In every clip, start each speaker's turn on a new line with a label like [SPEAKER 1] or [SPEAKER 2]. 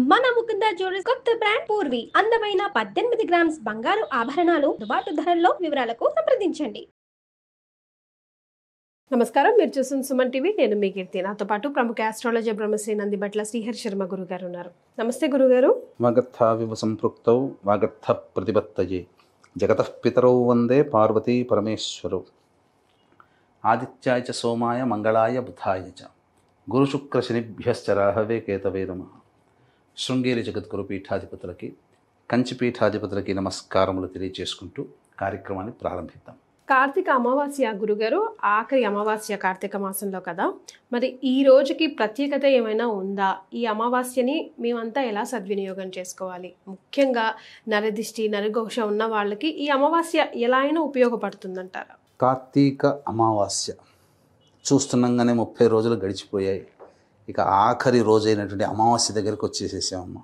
[SPEAKER 1] మన ముకుంద జ్యువెలర్స్ కొత్త బ్రాండ్ పూర్వి అందమైన 18 గ్రామ్స్ బంగారు ఆభరణాలు అందుబాటు ధరల్లో. వివరాలకు సంప్రదించండి. నమస్కారం, మీరు చూస్తున్న సుమన్ టీవీ. నేను మీ కీర్తి. నాతో పాటు ప్రముఖ ఆస్ట్రాలజీ బ్రహ్మశ్రీ నందిబట్ల శ్రీహరి శర్మ గురుగారు ఉన్నారు. నమస్తే గురుగారు.
[SPEAKER 2] వాగర్థావివ సంపృక్తౌ వాగర్థ ప్రతిపత్తయే జగతః పితరౌ వందే పార్వతీ పరమేశ్వరౌ. ఆదిత్యాయ చ సోమాయ మంగళాయ బుధాయ చ గురుశుక్రశనిభ్యశ్చ రాహవే కేతవే నమః. శృంగేరి జగద్గురు పీఠాధిపతులకి, కంచి పీఠాధిపతులకి నమస్కారములు తెలియజేసుకుంటూ కార్యక్రమాన్ని ప్రారంభిద్దాం.
[SPEAKER 1] కార్తీక అమావాస్య గురుగారు, ఆఖరి అమావాస్య కార్తీక మాసంలో కదా, మరి ఈ రోజుకి ప్రత్యేకత ఏమైనా ఉందా? ఈ అమావాస్యని మేమంతా ఎలా సద్వినియోగం చేసుకోవాలి? ముఖ్యంగా నరదిష్టి నరఘోష ఉన్న వాళ్ళకి ఈ అమావాస్య ఎలా అయినా ఉపయోగపడుతుందంటారా?
[SPEAKER 2] కార్తీక అమావాస్య చూస్తున్నాగానే 30 రోజులు గడిచిపోయాయి. ఇక ఆఖరి రోజైనటువంటి అమావాస్య దగ్గరికి వచ్చేసేసామమ్మ.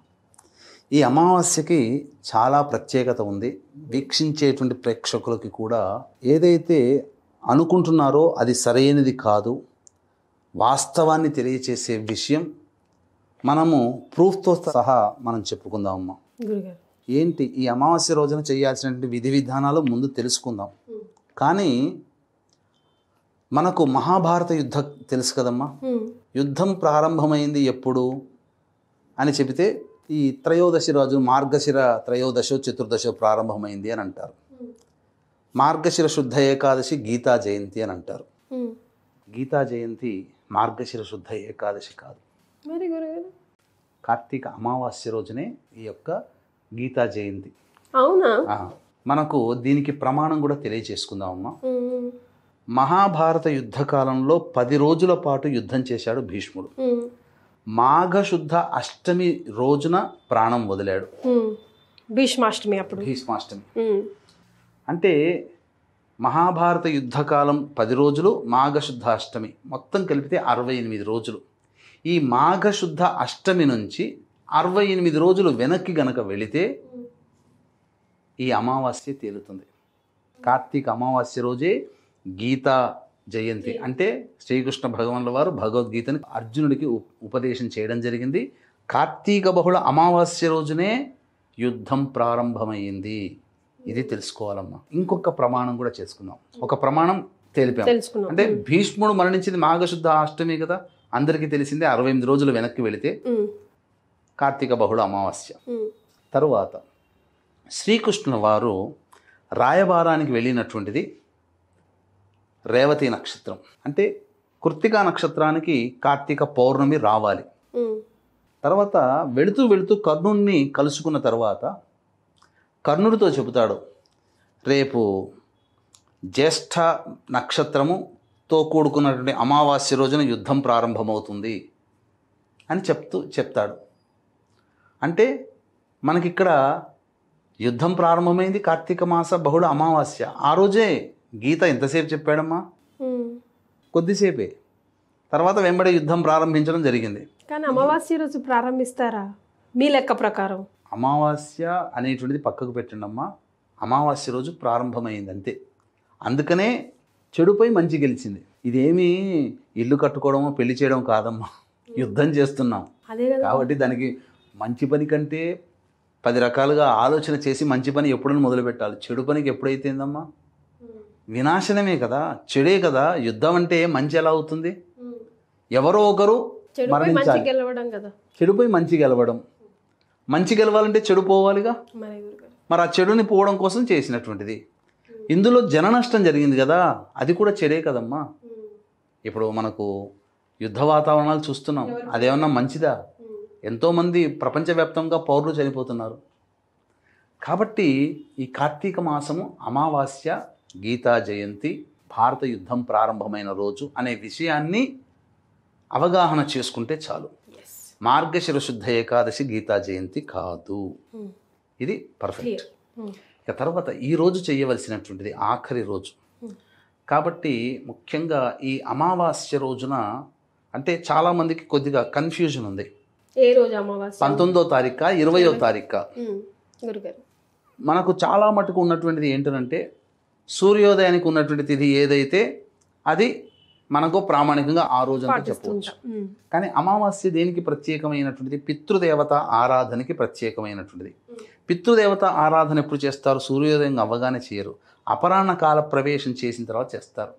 [SPEAKER 2] ఈ అమావాస్యకి చాలా ప్రత్యేకత ఉంది. వీక్షించేటువంటి ప్రేక్షకులకి కూడా ఏదైతే అనుకుంటున్నారో అది సరైనది కాదు, వాస్తవాన్ని తెలియచేసే విషయం మనము ప్రూఫ్తో సహా మనం చెప్పుకుందామమ్మా.
[SPEAKER 1] గురుగారు,
[SPEAKER 2] ఏంటి ఈ అమావాస్య రోజున చేయాల్సినటువంటి విధి విధానాలు ముందు తెలుసుకుందాం. కానీ మనకు మహాభారత యుద్ధం తెలుసు కదమ్మా. యుద్ధం ప్రారంభమైంది ఎప్పుడు అని చెబితే ఈ త్రయోదశి రోజు మార్గశిర త్రయోదశో చతుర్దశో ప్రారంభమైంది అని అంటారు. మార్గశిర శుద్ధ ఏకాదశి గీతా జయంతి అని అంటారు. గీతా జయంతి మార్గశిర శుద్ధ ఏకాదశి కాదు,
[SPEAKER 1] మరి గురుగారు
[SPEAKER 2] కార్తీక అమావాస్య రోజునే ఈ యొక్క గీతా జయంతి.
[SPEAKER 1] అవునా?
[SPEAKER 2] మనకు దీనికి ప్రమాణం కూడా తెలియజేసుకుందామమ్మా. మహాభారత యుద్ధకాలంలో 10 రోజుల పాటు యుద్ధం చేశాడు భీష్ముడు. మాఘశుద్ధ అష్టమి రోజున ప్రాణం వదిలాడు.
[SPEAKER 1] భీష్మాష్టమి. అప్పుడు
[SPEAKER 2] భీష్మాష్టమి అంటే మహాభారత యుద్ధకాలం 10 రోజులు, మాఘశుద్ధ అష్టమి మొత్తం కలిపితే 68 రోజులు. ఈ మాఘశుద్ధ అష్టమి నుంచి 68 రోజులు వెనక్కి గనక వెళితే ఈ అమావాస్య తేలుతుంది. కార్తీక అమావాస్య రోజే గీతా జయంతి. అంటే శ్రీకృష్ణ భగవానుల వారు భగవద్గీతని అర్జునుడికి ఉపదేశం చేయడం జరిగింది. కార్తీక బహుళ అమావాస్య రోజునే యుద్ధం ప్రారంభమైంది. ఇది తెలుసుకోవాలమ్మా. ఇంకొక ప్రమాణం కూడా చేసుకుందాం. ఒక ప్రమాణం తెలిపాం. అంటే భీష్ముడు మరణించింది మాఘశుద్ధ అష్టమి కదా, అందరికీ తెలిసిందే. 68 రోజులు వెనక్కి వెళితే కార్తీక బహుళ అమావాస్య. తరువాత శ్రీకృష్ణుల వారు రాయబారానికి వెళ్ళినటువంటిది రేవతి నక్షత్రం. అంటే కృత్తికా నక్షత్రానికి కార్తీక పౌర్ణమి రావాలి. తర్వాత వెళుతూ వెళుతూ కర్ణుడిని కలుసుకున్న తర్వాత కర్ణుడితో చెబుతాడు, రేపు జ్యేష్ఠ నక్షత్రముతో కూడుకున్నటువంటి అమావాస్య రోజున యుద్ధం ప్రారంభమవుతుంది అని చెప్తాడు. అంటే మనకిక్కడ యుద్ధం ప్రారంభమైంది కార్తీక మాస బహుళ అమావాస్య. ఆ రోజే గీత ఎంతసేపు చెప్పాడమ్మా? కొద్దిసేపే. తర్వాత వెంబడే యుద్ధం ప్రారంభించడం జరిగింది.
[SPEAKER 1] కానీ అమావాస్య రోజు ప్రారంభిస్తారా మీ లెక్క ప్రకారం?
[SPEAKER 2] అమావాస్య అనేటువంటిది పక్కకు పెట్టండమ్మా. అమావాస్య రోజు ప్రారంభమైంది అంతే. అందుకనే చెడుపై మంచి గెలిచింది. ఇదేమీ ఇల్లు కట్టుకోవడమో పెళ్లి చేయడం కాదమ్మా, యుద్ధం చేస్తున్నాం.
[SPEAKER 1] అదే
[SPEAKER 2] కాబట్టి దానికి మంచి పని కంటే 10 రకాలుగా ఆలోచన చేసి మంచి పని ఎప్పుడైనా మొదలు పెట్టాలి. చెడు పనికి ఎప్పుడైతేందమ్మా? వినాశనమే కదా, చెడే కదా. యుద్ధం అంటే మంచి ఎలా అవుతుంది? ఎవరో ఒకరు మరణించాలి, చెడుపై మంచి గెలవడం. మంచి గెలవాలంటే చెడు పోవాలిగా. మరి ఆ చెడుని పోవడం కోసం చేసినటువంటిది. ఇందులో జన నష్టం జరిగింది కదా, అది కూడా చెడే కదమ్మా. ఇప్పుడు మనకు యుద్ధ వాతావరణాలు చూస్తున్నాం, అదేమన్నా మంచిదా? ఎంతోమంది ప్రపంచవ్యాప్తంగా పౌరులు చనిపోతున్నారు. కాబట్టి ఈ కార్తీక మాసము అమావాస్య, గీతా జయంతి, భారత యుద్ధం ప్రారంభమైన రోజు అనే విషయాన్ని అవగాహన చేసుకుంటే చాలు. మార్గశిర శుద్ధ ఏకాదశి గీతా జయంతి కాదు. ఇది పర్ఫెక్ట్. ఇక తర్వాత ఈ రోజు చేయవలసినటువంటిది ఆఖరి రోజు. కాబట్టి ముఖ్యంగా ఈ అమావాస్య రోజున అంటే చాలామందికి కొద్దిగా కన్ఫ్యూజన్ ఉంది.
[SPEAKER 1] ఏ రోజు అమావాస్య?
[SPEAKER 2] 19వ తారీఖు 20వ తారీఖు? మనకు చాలా మటుకు ఉన్నటువంటిది ఏంటంటే సూర్యోదయానికి ఉన్నటువంటి తిథి ఏదైతే అది మనకు ప్రామాణికంగా ఆ రోజు అంతా చెప్పవచ్చు. కానీ అమావాస్య దేనికి ప్రత్యేకమైనటువంటిది? పితృదేవత ఆరాధనకి ప్రత్యేకమైనటువంటిది. పితృదేవత ఆరాధన ఎప్పుడు చేస్తారు? సూర్యోదయం అవ్వగానే చేయరు, అపరాహ్న కాల ప్రవేశం చేసిన తర్వాత చేస్తారు.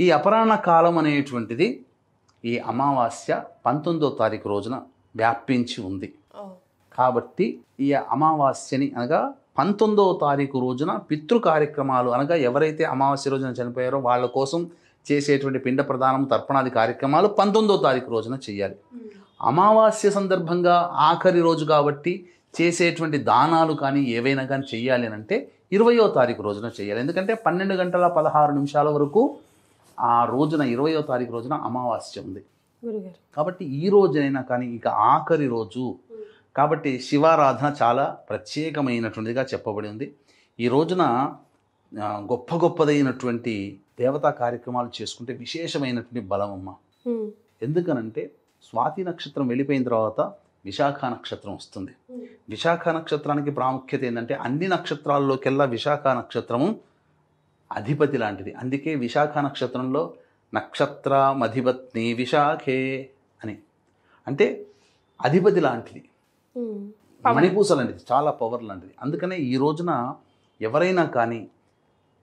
[SPEAKER 2] ఈ అపరాహ్న కాలం అనేటువంటిది ఈ అమావాస్య 19వ తారీఖు రోజున వ్యాపించి ఉంది. కాబట్టి ఈ అమావాస్యని అనగా 19వ తారీఖు రోజున పితృ కార్యక్రమాలు అనగా ఎవరైతే అమావాస్య రోజున చనిపోయారో వాళ్ళ కోసం చేసేటువంటి పిండ ప్రదానం తర్పణాది కార్యక్రమాలు 19వ తారీఖు రోజున చేయాలి. అమావాస్య సందర్భంగా ఆఖరి రోజు కాబట్టి చేసేటువంటి దానాలు కానీ ఏవైనా కానీ చెయ్యాలి అని అంటే 20వ తారీఖు రోజున చేయాలి. ఎందుకంటే 12:16 వరకు ఆ రోజున 20వ తారీఖు రోజున అమావాస్య ఉంది కాబట్టి ఈ రోజునైనా కానీ ఇక ఆఖరి రోజు కాబట్టి శివారాధన చాలా ప్రత్యేకమైనటువంటిదిగా చెప్పబడి ఉంది. ఈ రోజున గొప్పదైనటువంటి దేవతా కార్యక్రమాలు చేసుకుంటే విశేషమైనటువంటి బలమమ్మ. ఎందుకనంటే స్వాతి నక్షత్రం వెళ్ళిపోయిన తర్వాత విశాఖ నక్షత్రం వస్తుంది. విశాఖ నక్షత్రానికి ప్రాముఖ్యత ఏంటంటే అన్ని నక్షత్రాల్లోకెల్లా విశాఖ నక్షత్రము అధిపతి లాంటిది. అందుకే విశాఖ నక్షత్రంలో నక్షత్రమధిపత్ని విశాఖే అని అంటే అధిపతి లాంటిది, మణిపూస లాంటిది, చాలా పవర్ లాంటిది. అందుకనే ఈ రోజున ఎవరైనా కానీ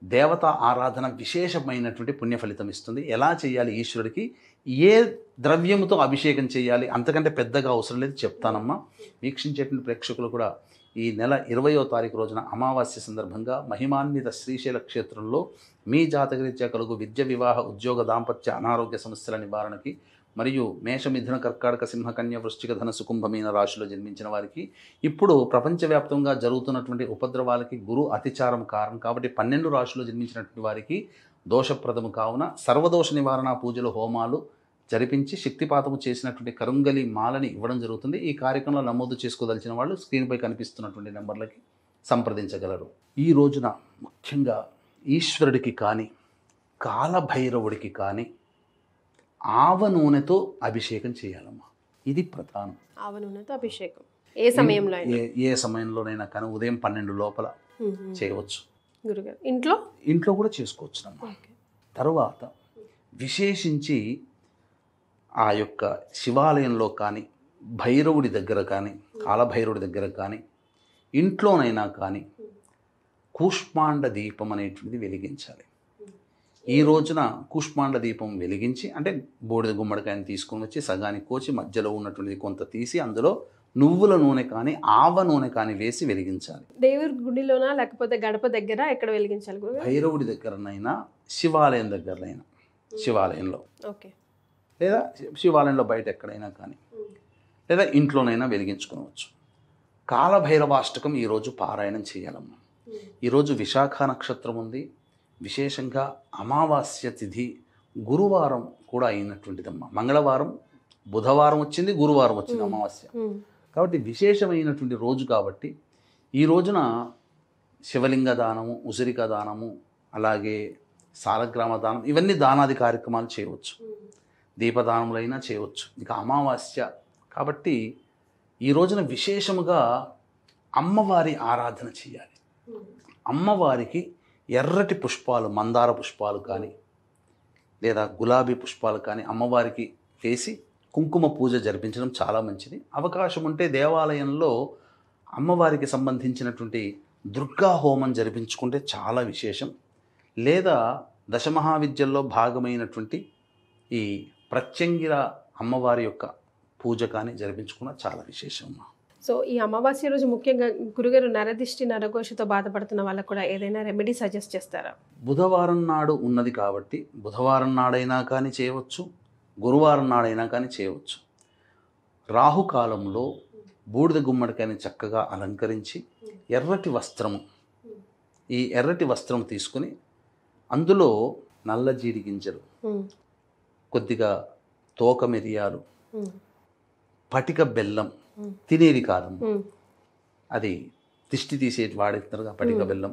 [SPEAKER 2] దేవత ఆరాధన విశేషమైనటువంటి పుణ్య ఫలితం ఇస్తుంది. ఎలా చేయాలి? ఈశ్వరుడికి ఏ ద్రవ్యముతో అభిషేకం చేయాలి అంతకంటే పెద్దగా అవసరం లేదు, చెప్తానమ్మా. వీక్షించేటువంటి ప్రేక్షకులు కూడా ఈ నెల 20వ తారీఖు రోజున అమావాస్య సందర్భంగా మహిమాన్విత శ్రీశైల క్షేత్రంలో మీ జాతకరీత్యా కలుగు విద్య, వివాహ, ఉద్యోగ, దాంపత్య, అనారోగ్య సమస్యల నివారణకి మరియు మేష, మిథున, కర్కాటక, సింహ, కన్య, వృశ్చిక, ధనుసు, కుంభమీన రాశిలో జన్మించిన వారికి ఇప్పుడు ప్రపంచవ్యాప్తంగా జరుగుతున్నటువంటి ఉపద్రవాలకి గురు అతిచారం కారణం కాబట్టి 12 రాశుల్లో జన్మించినటువంటి వారికి దోషప్రదము కావున సర్వదోష నివారణ పూజలు, హోమాలు జరిపించి శక్తిపాతము చేసినటువంటి కరుంగలి మాలని ఇవ్వడం జరుగుతుంది. ఈ కార్యక్రమంలో నమోదు చేసుకోదలిచిన వాళ్ళు స్క్రీన్పై కనిపిస్తున్నటువంటి నెంబర్లకి సంప్రదించగలరు. ఈ రోజున ముఖ్యంగా ఈశ్వరుడికి కానీ కాలభైరవుడికి కానీ ఆవ నూనెతో అభిషేకం చేయాలమ్మా. ఇది ప్రధానం.
[SPEAKER 1] ఆవ నూనెతో అభిషేకం ఏ సమయంలో
[SPEAKER 2] ఏ సమయంలోనైనా కానీ ఉదయం 12 లోపల చేయవచ్చు.
[SPEAKER 1] గురుగారు ఇంట్లో కూడా చేసుకోవచ్చునమ్మా. తర్వాత విశేషించి ఆ యొక్క శివాలయంలో కానీ భైరవుడి దగ్గర కానీ కాలభైరవుడి దగ్గర కానీ ఇంట్లోనైనా కానీ కూష్మాండ దీపం అనేటువంటిది వెలిగించాలి. ఈ రోజున కూష్మాండ దీపం వెలిగించి అంటే బూడిద గుమ్మడికాయని తీసుకొని వచ్చి సగానికి కోసి మధ్యలో ఉన్నటువంటిది కొంత తీసి అందులో నువ్వుల నూనె కానీ ఆవ నూనె కానీ వేసి వెలిగించాలి. దేవుడి గుడిలోనా లేకపోతే గడప దగ్గర ఎక్కడ వెలిగించాలి?
[SPEAKER 2] భైరవుడి దగ్గరనైనా శివాలయం దగ్గరనైనా, శివాలయంలో లేదా శివాలయంలో బయట ఎక్కడైనా కానీ లేదా ఇంట్లోనైనా వెలిగించుకోవచ్చు. కాలభైరవాష్టకం ఈరోజు పారాయణం చేయాలమ్మా. ఈరోజు విశాఖ నక్షత్రం ఉంది. విశేషంగా అమావాస్య తిథి గురువారం కూడా అయినటువంటిదమ్మా. మంగళవారం, బుధవారం వచ్చింది, గురువారం వచ్చింది అమావాస్య. కాబట్టి విశేషమైనటువంటి రోజు కాబట్టి ఈ రోజున శివలింగ దానము, ఉసిరిక దానము, అలాగే సాలగ్రామ దానం, ఇవన్నీ దానాది కార్యక్రమాలు చేయవచ్చు. దీపదానములైనా చేయవచ్చు. ఇక అమావాస్య కాబట్టి ఈ రోజున విశేషముగా అమ్మవారి ఆరాధన చేయాలి. అమ్మవారికి ఎర్రటి పుష్పాలు, మందార పుష్పాలు కానీ లేదా గులాబీ పుష్పాలు కానీ అమ్మవారికి వేసి కుంకుమ పూజ జరిపించడం చాలా మంచిది. అవకాశం ఉంటే దేవాలయంలో అమ్మవారికి సంబంధించినటువంటి దుర్గా హోమం జరిపించుకుంటే చాలా విశేషం. లేదా దశమహావిద్యల్లో భాగమైనటువంటి ఈ ప్రత్యంగిర అమ్మవారి యొక్క పూజ కానీ జరిపించుకున్న చాలా విశేషం.
[SPEAKER 1] సో ఈ అమావాస్య రోజు ముఖ్యంగా గురుగారు నరదిష్టి, నరఘోషతో బాధపడుతున్న వాళ్ళకు కూడా ఏదైనా రెమెడీ సజెస్ట్ చేస్తారా? బుధవారం
[SPEAKER 2] నాడు ఉన్నది కాబట్టి బుధవారం నాడైనా కానీ చేయవచ్చు, గురువారం నాడైనా కానీ చేయవచ్చు. రాహుకాలంలో బూడిద గుమ్మడికాయని చక్కగా అలంకరించి ఎర్రటి వస్త్రము, ఈ ఎర్రటి వస్త్రం తీసుకుని అందులో నల్ల జీడి గింజలు, కొద్దిగా తోక మిరియాలు, పటిక బెల్లం, తినేది కాదు అది దిష్టి తీసేటి వాడేస్తారుగా పటిక బెల్లం,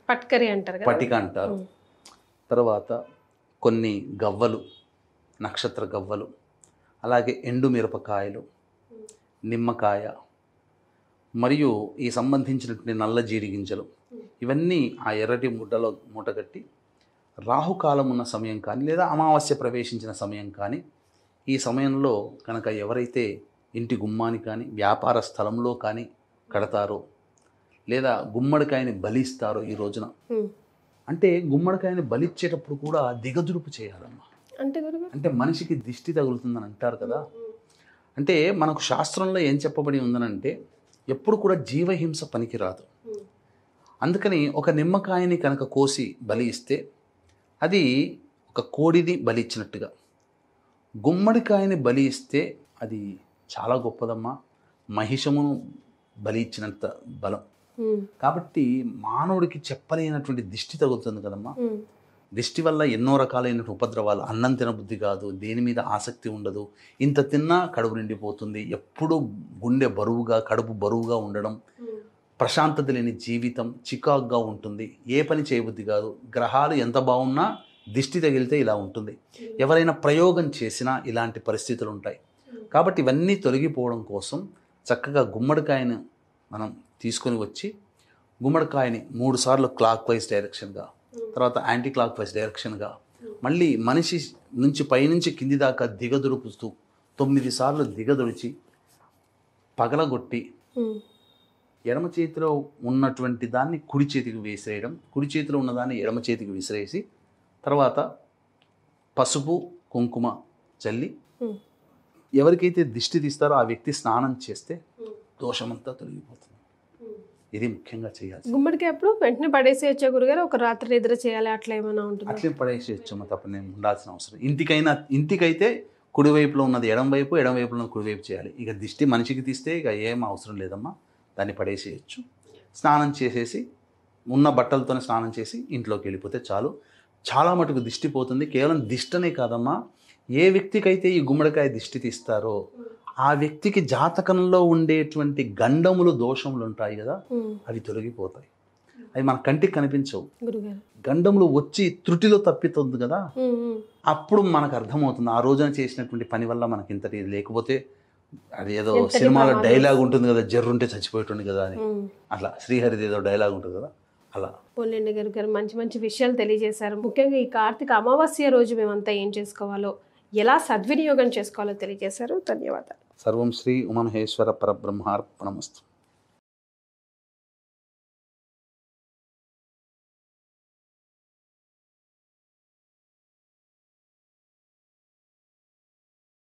[SPEAKER 1] పట్కరి అంటారు,
[SPEAKER 2] పటిక అంటారు. తర్వాత కొన్ని గవ్వలు, నక్షత్ర గవ్వలు, అలాగే ఎండు మిరపకాయలు, నిమ్మకాయ మరియు ఈ సంబంధించినటువంటి నల్ల జీడి గింజలు, ఇవన్నీ ఆ ఎర్రటి ముడ్డలో మూటగట్టి రాహుకాలం ఉన్న సమయం కానీ లేదా అమావాస్య ప్రవేశించిన సమయం కానీ ఈ సమయంలో కనుక ఎవరైతే ఇంటి గుమ్మాని కానీ వ్యాపార స్థలంలో కానీ కడతారో లేదా గుమ్మడికాయని బలిస్తారో ఈ రోజున, అంటే గుమ్మడికాయని బలిచ్చేటప్పుడు కూడా దిగదురుపు చేయాలమ్మా.
[SPEAKER 1] అంటే గురుగారు
[SPEAKER 2] అంటే మనిషికి దిష్టి తగులుతుందని అంటారు కదా. అంటే మనకు శాస్త్రంలో ఏం చెప్పబడి ఉందనంటే ఎప్పుడు కూడా జీవహింస పనికిరాదు. అందుకని ఒక నిమ్మకాయని కనుక కోసి బలి ఇస్తే అది ఒక కోడిని బలి ఇచ్చినట్టుగా, గుమ్మడికాయని బలి ఇస్తే అది చాలా గొప్పదమ్మా, మహిషమును బలి ఇచ్చినంత బలం. కాబట్టి మానవుడికి చెప్పలేనటువంటి దిష్టి తగులుతుంది కదమ్మా. దిష్టి వల్ల ఎన్నో రకాలైన ఉపద్రవాలు, అన్నం తినబుద్ధి కాదు, దేని మీద ఆసక్తి ఉండదు, ఇంత తిన్నా కడుపు నిండిపోతుంది, ఎప్పుడూ గుండె బరువుగా కడుపు బరువుగా ఉండడం, ప్రశాంతత లేని జీవితం, చికాకుగా ఉంటుంది, ఏ పని చేయబుద్ధి కాదు. గ్రహాలు ఎంత బాగున్నా దిష్టి తగిలితే ఇలా ఉంటుంది. ఎవరైనా ప్రయోగం చేసినా ఇలాంటి పరిస్థితులు ఉంటాయి. కాబట్టి ఇవన్నీ తొలగిపోవడం కోసం చక్కగా గుమ్మడికాయను మనం తీసుకొని వచ్చి గుమ్మడికాయని 3 సార్లు క్లాక్ వైజ్ డైరెక్షన్గా, తర్వాత యాంటీ క్లాక్ వైజ్ డైరెక్షన్గా, మళ్ళీ మనిషి నుంచి పైనుంచి కింది దాకా దిగదుడుపుతూ 9 సార్లు దిగదుడిచి పగలగొట్టి ఎడమ చేతిలో ఉన్నటువంటి దాన్ని కుడి చేతికి విసిరేయడం, కుడి చేతిలో ఉన్నదాన్ని ఎడమ చేతికి విసిరేసి తర్వాత పసుపు కుంకుమ చల్లి ఎవరికైతే దిష్టి తీస్తారో ఆ వ్యక్తి స్నానం చేస్తే దోషమంతా తొలగిపోతుంది. ఇది ముఖ్యంగా చేయాలి.
[SPEAKER 1] గుమ్మడికాయ అప్పుడు వెంటనే పడేసేయచ్చా గురుగారు? ఒక రాత్రి నిద్ర చేయాలి అట్లా ఏమైనా ఉంటుంది?
[SPEAKER 2] అట్లే పడేసేయచ్చమ్మా, తప్ప ఉండాల్సిన అవసరం. ఇంటికైతే కుడివైపులో ఉన్నది ఎడం వైపు, ఎడం వైపులో ఉన్నది కుడివైపు చేయాలి. ఇక దిష్టి మనిషికి తీస్తే ఇక ఏం అవసరం లేదమ్మా, దాన్ని పడేసేయచ్చు. స్నానం చేసేసి ఉన్న బట్టలతోనే స్నానం చేసి ఇంట్లోకి వెళ్ళిపోతే చాలు. చాలా మటుకు దిష్టి పోతుంది. కేవలం దిష్టనే కాదమ్మా, ఏ వ్యక్తికైతే ఈ గుమ్మడికాయ దిష్టి తీస్తారో ఆ వ్యక్తికి జాతకంలో ఉండేటువంటి గండములు, దోషములు ఉంటాయి కదా, అవి తొలగిపోతాయి. అవి మన కంటికి కనిపించవు. గండములు వచ్చి త్రుటిలో తప్పితుంది కదా, అప్పుడు మనకు అర్థమవుతుంది ఆ రోజున చేసినటువంటి పని వల్ల మనకి ఇంతటి. లేకపోతే అది ఏదో సినిమాలో డైలాగ్ ఉంటుంది కదా, జర్రుంటే చచ్చిపోయేటుంది కదా అని, అట్లా శ్రీహరిది ఏదో డైలాగ్ ఉంటుంది కదా అలా.
[SPEAKER 1] పోలేండి గారు మంచి మంచి విషయాలు తెలియజేశారు. ముఖ్యంగా ఈ కార్తీక అమావాస్య రోజు మేమంతా ఏం చేసుకోవాలో, ఎలా సద్వినియోగం చేసుకోవాలో తెలియజేశారు. ధన్యవాదాలు.
[SPEAKER 2] సర్వం శ్రీ ఉమామహేశ్వర పరబ్రహ్మార్పణమస్తు.